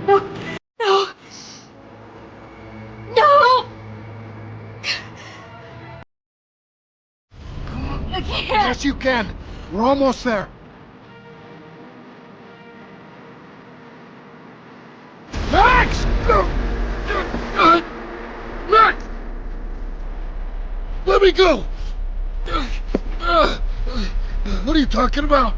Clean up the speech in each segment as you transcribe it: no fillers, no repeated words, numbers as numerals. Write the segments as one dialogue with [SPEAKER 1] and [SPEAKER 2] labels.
[SPEAKER 1] No. No. No. I can't.
[SPEAKER 2] Yes, you can. We're almost there. Max! Max! Let me go! What are you talking about?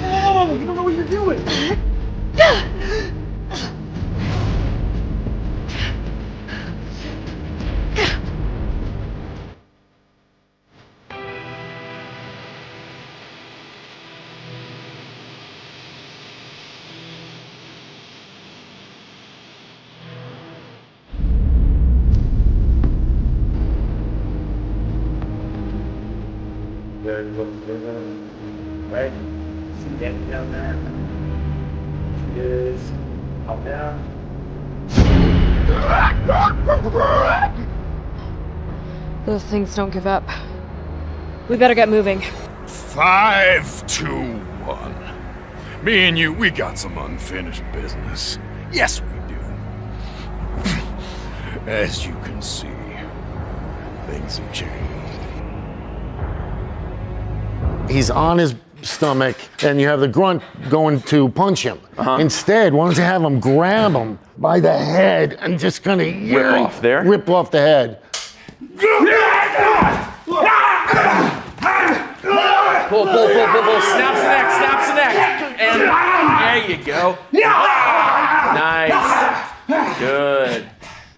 [SPEAKER 2] Oh, you don't know what you're doing.
[SPEAKER 3] Right? See Danny down there? She is up down.
[SPEAKER 1] Those things don't give up. We better get moving.
[SPEAKER 4] 5, 2, 1. Me and you, we got some unfinished business. Yes, we do. As you can see, things have changed.
[SPEAKER 2] He's on his stomach, and you have the grunt going to punch him. Instead, why don't you have him grab him by the head and just kind of
[SPEAKER 3] Rip off there?
[SPEAKER 2] Rip off the head.
[SPEAKER 3] Pull. Snaps the neck. And there you go. Nice. Good.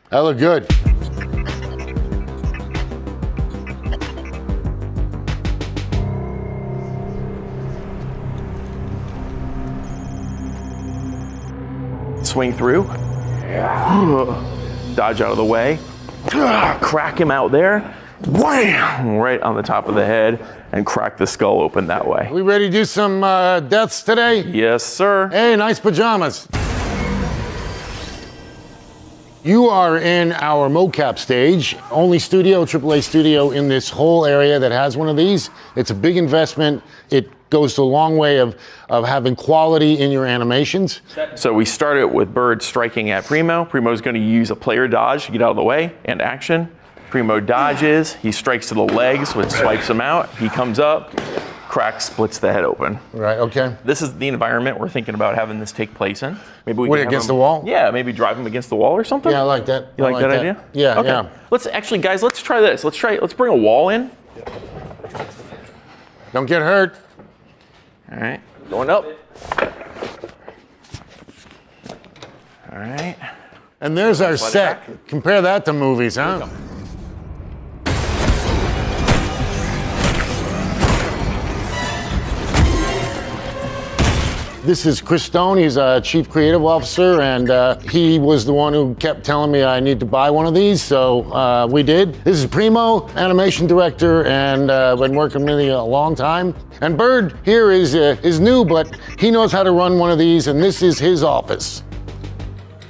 [SPEAKER 2] That looked good.
[SPEAKER 3] Swing through. Dodge out of the way. Crack him out there. Wham! Right on the top of the head and crack the skull open that way.
[SPEAKER 2] We ready to do some deaths today?
[SPEAKER 3] Yes, sir.
[SPEAKER 2] Hey, nice pajamas. You are in our mocap stage, only studio, AAA studio in this whole area that has one of these. It's a big investment. It goes to a long way of having quality in your animations.
[SPEAKER 3] So we started with Bird striking at Primo. Primo's going to use a player dodge to get out of the way and action. Primo dodges, he strikes to the legs, which swipes him out. He comes up, crack, splits the head open.
[SPEAKER 2] Right, okay.
[SPEAKER 3] This is the environment we're thinking about having this take place in. Maybe we
[SPEAKER 2] What,
[SPEAKER 3] can have
[SPEAKER 2] against
[SPEAKER 3] him-
[SPEAKER 2] the wall?
[SPEAKER 3] Yeah, maybe drive him against the wall or something.
[SPEAKER 2] Yeah, I like that.
[SPEAKER 3] You
[SPEAKER 2] I
[SPEAKER 3] like that idea?
[SPEAKER 2] Yeah,
[SPEAKER 3] okay.
[SPEAKER 2] yeah.
[SPEAKER 3] Let's actually, guys, let's try this. Let's bring a wall in.
[SPEAKER 2] Don't get hurt.
[SPEAKER 3] All right, going up. All right.
[SPEAKER 2] And there's our
[SPEAKER 3] Slide it
[SPEAKER 2] set.
[SPEAKER 3] back.
[SPEAKER 2] Compare that to movies, huh? This is Chris Stone. He's a chief creative officer, and he was the one who kept telling me I need to buy one of these, so we did. This is Primo, animation director, and been working with me a long time. And Bird here is new, but he knows how to run one of these, and this is his office.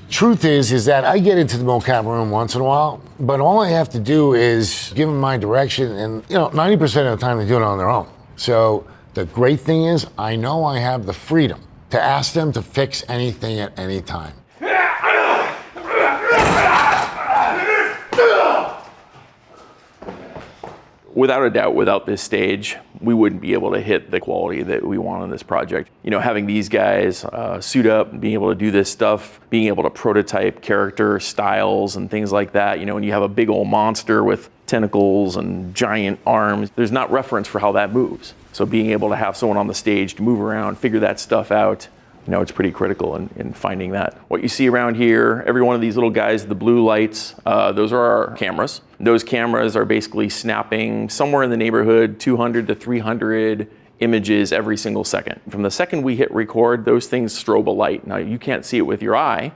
[SPEAKER 2] Truth is that I get into the mocap room once in a while, but all I have to do is give them my direction, and 90% of the time they do it on their own. So the great thing is I know I have the freedom to ask them to fix anything at any time.
[SPEAKER 3] Without a doubt, without this stage, we wouldn't be able to hit the quality that we want on this project. Having these guys suit up and being able to do this stuff, being able to prototype character styles and things like that. When you have a big old monster with tentacles and giant arms, there's not reference for how that moves. So being able to have someone on the stage to move around, figure that stuff out, it's pretty critical in finding that. What you see around here, every one of these little guys, the blue lights, those are our cameras. Those cameras are basically snapping somewhere in the neighborhood 200 to 300 images every single second. From the second we hit record, those things strobe a light. Now you can't see it with your eye,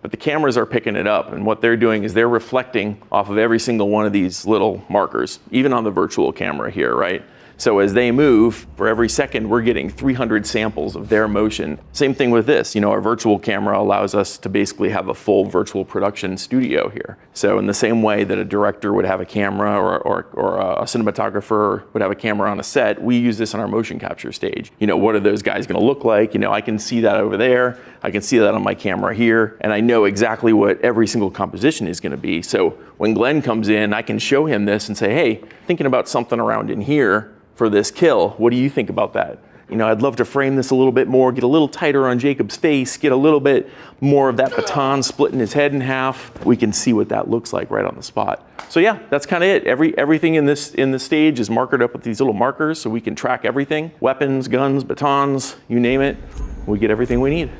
[SPEAKER 3] but the cameras are picking it up, and what they're doing is they're reflecting off of every single one of these little markers, even on the virtual camera here, right? So as they move, for every second, we're getting 300 samples of their motion. Same thing with this. Our virtual camera allows us to basically have a full virtual production studio here. So in the same way that a director would have a camera or a cinematographer would have a camera on a set, we use this on our motion capture stage. What are those guys going to look like? I can see that over there. I can see that on my camera here. And I know exactly what every single composition is going to be. So when Glenn comes in, I can show him this and say, hey, thinking about something around in here for this kill. What do you think about that? I'd love to frame this a little bit more, get a little tighter on Jacob's face, get a little bit more of that baton splitting his head in half. We can see what that looks like right on the spot. So yeah, that's kind of it. Everything in the stage is marked up with these little markers so we can track everything. Weapons, guns, batons, you name it. We get everything we need.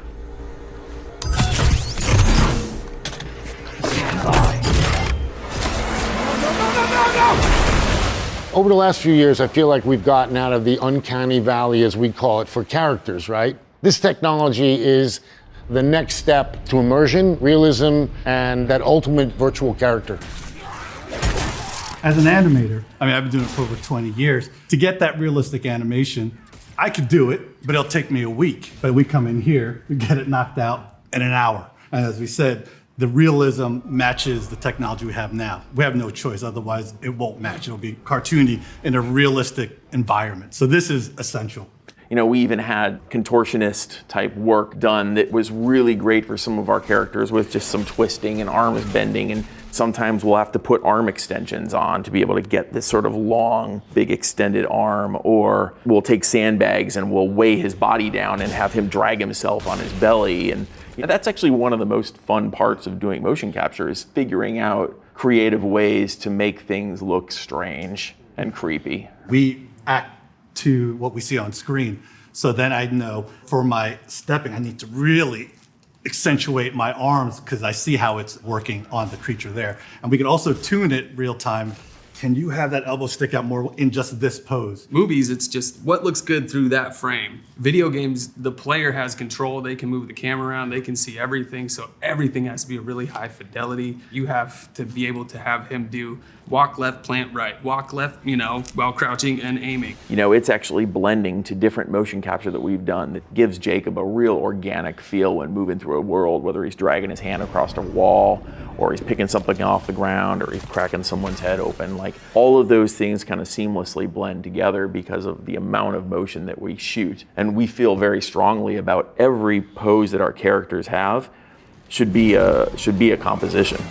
[SPEAKER 2] Over the last few years, I feel like we've gotten out of the uncanny valley, as we call it, for characters, right? This technology is the next step to immersion, realism, and that ultimate virtual character.
[SPEAKER 5] As an animator, I've been doing it for over 20 years. To get that realistic animation, I could do it, but it'll take me a week. But we come in here, we get it knocked out in an hour. And as we said, the realism matches the technology we have now. We have no choice, otherwise it won't match. It'll be cartoony in a realistic environment. So this is essential.
[SPEAKER 3] We even had contortionist type work done that was really great for some of our characters with just some twisting and arms bending, and sometimes we'll have to put arm extensions on to be able to get this sort of long, big extended arm, or we'll take sandbags and we'll weigh his body down and have him drag himself on his belly. And that's actually one of the most fun parts of doing motion capture, is figuring out creative ways to make things look strange and creepy.
[SPEAKER 5] We act to what we see on screen. So then I know for my stepping, I need to really accentuate my arms because I see how it's working on the creature there. And we can also tune it real time. Can you have that elbow stick out more in just this pose?
[SPEAKER 6] Movies, it's just what looks good through that frame. Video games, the player has control. They can move the camera around. They can see everything. So everything has to be a really high fidelity. You have to be able to have him do walk left, plant right, walk left, while crouching and aiming.
[SPEAKER 3] It's actually blending to different motion capture that we've done that gives Jacob a real organic feel when moving through a world, whether he's dragging his hand across a wall, or he's picking something off the ground, or he's cracking someone's head open. Like, all of those things kind of seamlessly blend together because of the amount of motion that we shoot. And we feel very strongly about every pose that our characters have should be a composition.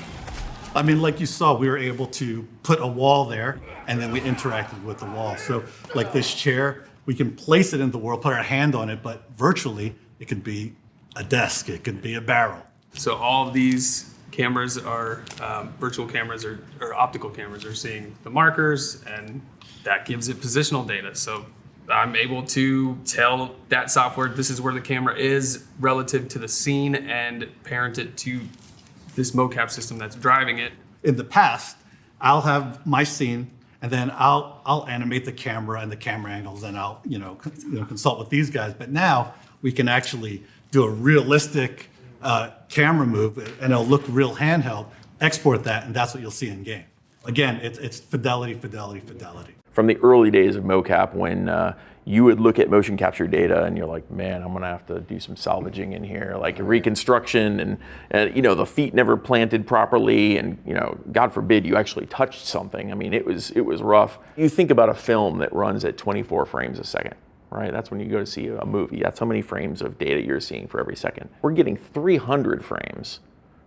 [SPEAKER 5] Like you saw, we were able to put a wall there, and then we interacted with the wall. So like this chair, we can place it in the world, put our hand on it, but virtually it could be a desk, it could be a barrel.
[SPEAKER 6] So all of these cameras are virtual cameras or optical cameras are seeing the markers, and that gives it positional data. So I'm able to tell that software this is where the camera is relative to the scene and parent it to this mocap system that's driving it.
[SPEAKER 5] In the past, I'll have my scene, and then I'll animate the camera and the camera angles, and I'll consult with these guys. But now we can actually do a realistic camera move, and it'll look real handheld. Export that, and that's what you'll see in game. Again, it's fidelity, fidelity, fidelity.
[SPEAKER 3] From the early days of mocap, when you would look at motion capture data and you're like, man, I'm gonna have to do some salvaging in here, like a reconstruction, and the feet never planted properly, and God forbid you actually touched something. It was rough. You think about a film that runs at 24 frames a second, right? That's when you go to see a movie. That's how many frames of data you're seeing for every second. We're getting 300 frames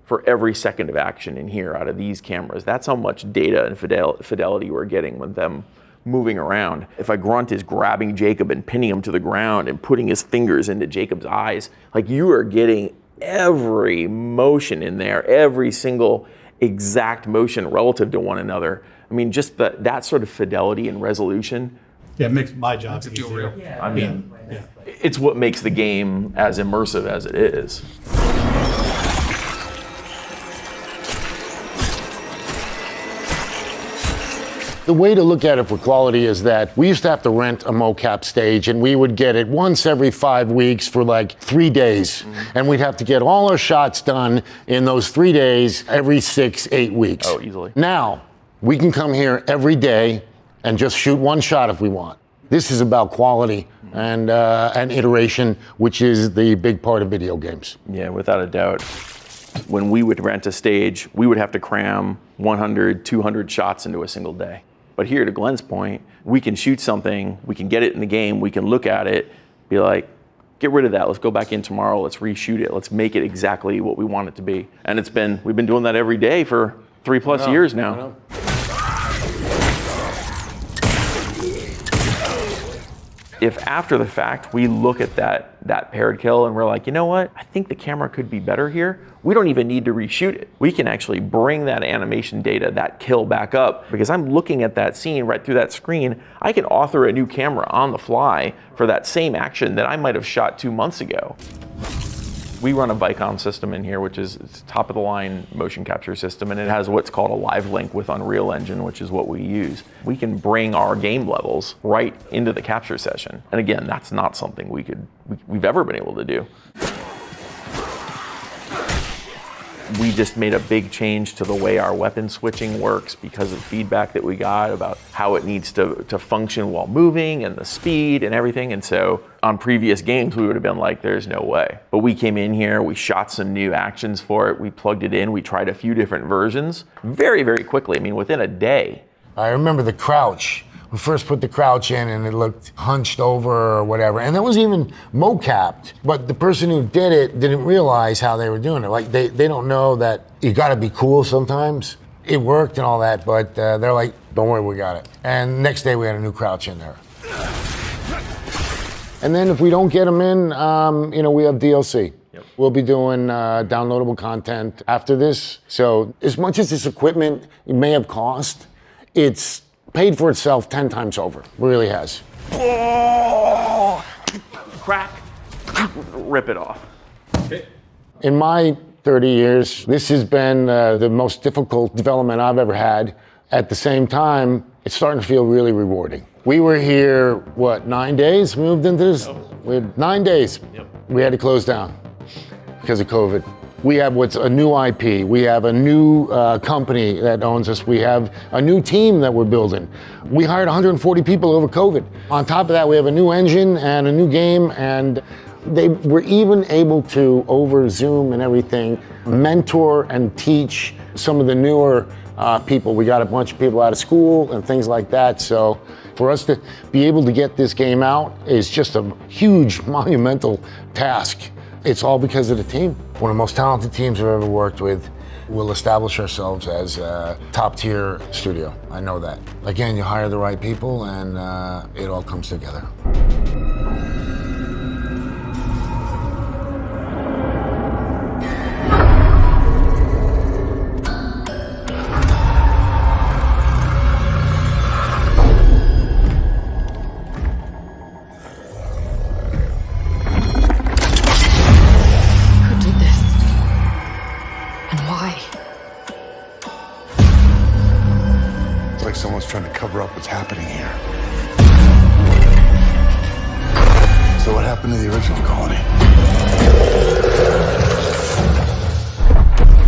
[SPEAKER 3] for every second of action in here out of these cameras. That's how much data and fidelity we're getting with them moving around. If a grunt is grabbing Jacob and pinning him to the ground and putting his fingers into Jacob's eyes, like, you are getting every motion in there, every single exact motion relative to one another. Just that sort of fidelity and resolution.
[SPEAKER 5] Yeah, it makes my job
[SPEAKER 6] to feel
[SPEAKER 5] easier.
[SPEAKER 6] real.
[SPEAKER 5] Yeah.
[SPEAKER 3] It's what makes the game as immersive as it is.
[SPEAKER 2] The way to look at it for quality is that we used to have to rent a mocap stage, and we would get it once every 5 weeks for like 3 days. And we'd have to get all our shots done in those 3 days every 6, 8 weeks.
[SPEAKER 3] Oh, easily.
[SPEAKER 2] Now, we can come here every day and just shoot one shot if we want. This is about quality and iteration, which is the big part of video games.
[SPEAKER 3] Yeah, without a doubt. When we would rent a stage, we would have to cram 100, 200 shots into a single day. But here, to Glenn's point, we can shoot something, we can get it in the game, we can look at it, be like, get rid of that, let's go back in tomorrow, let's reshoot it, let's make it exactly what we want it to be. And we've been doing that every day for 3+ years now. If after the fact we look at that paired kill and we're like, you know what, I think the camera could be better here, we don't even need to reshoot it. We can actually bring that animation data, that kill back up, because I'm looking at that scene right through that screen. I can author a new camera on the fly for that same action that I might have shot 2 months ago. We run a Vicom system in here, which is top of the line motion capture system, and it has what's called a live link with Unreal Engine, which is what we use. We can bring our game levels right into the capture session. And again, that's not something we've ever been able to do. We just made a big change to the way our weapon switching works because of feedback that we got about how it needs to function while moving and the speed and everything. And so on previous games, we would have been like, there's no way. But we came in here, we shot some new actions for it, we plugged it in, we tried a few different versions very, very quickly. I mean, within a day.
[SPEAKER 2] I remember the crouch. We first put the crouch in and it looked hunched over or whatever. And that was even mocapped. But the person who did it didn't realize how they were doing it. Like they don't know that you gotta be cool sometimes. It worked and all that, but they're like, don't worry, we got it. And next day we had a new crouch in there. And then if we don't get them in, we have DLC. Yep. We'll be doing downloadable content after this. So as much as this equipment may have cost, it's paid for itself 10 times over. It really has.
[SPEAKER 3] Oh, crack, rip it off.
[SPEAKER 6] Okay.
[SPEAKER 2] In my 30 years, this has been the most difficult development I've ever had. At the same time, it's starting to feel really rewarding. We were here, 9 days? We moved into this? We had 9 days.
[SPEAKER 3] Yep.
[SPEAKER 2] We had to close down because of COVID. We have what's a new IP. We have a new company that owns us. We have a new team that we're building. We hired 140 people over COVID. On top of that, we have a new engine and a new game, and they were even able to, over Zoom and everything, mentor and teach some of the newer people. We got a bunch of people out of school and things like that. So for us to be able to get this game out is just a huge, monumental task. It's all because of the team. One of the most talented teams I've ever worked with. We'll establish ourselves as a top-tier studio. I know that. Again, you hire the right people and it all comes together.
[SPEAKER 7] Someone's trying to cover up what's happening here. So what happened to the original colony?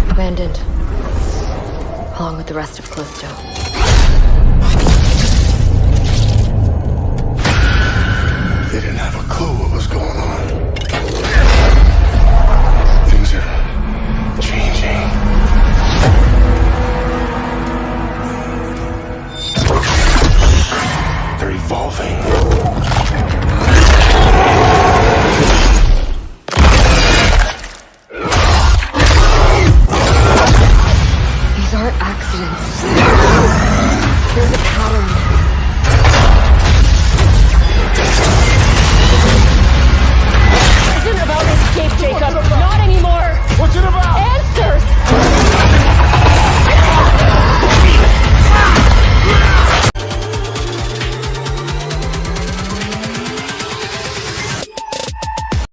[SPEAKER 8] Abandoned, along with the rest of Callisto.
[SPEAKER 7] They didn't have a clue what was going on. Things are changing. They're evolving.
[SPEAKER 8] These aren't accidents. There's a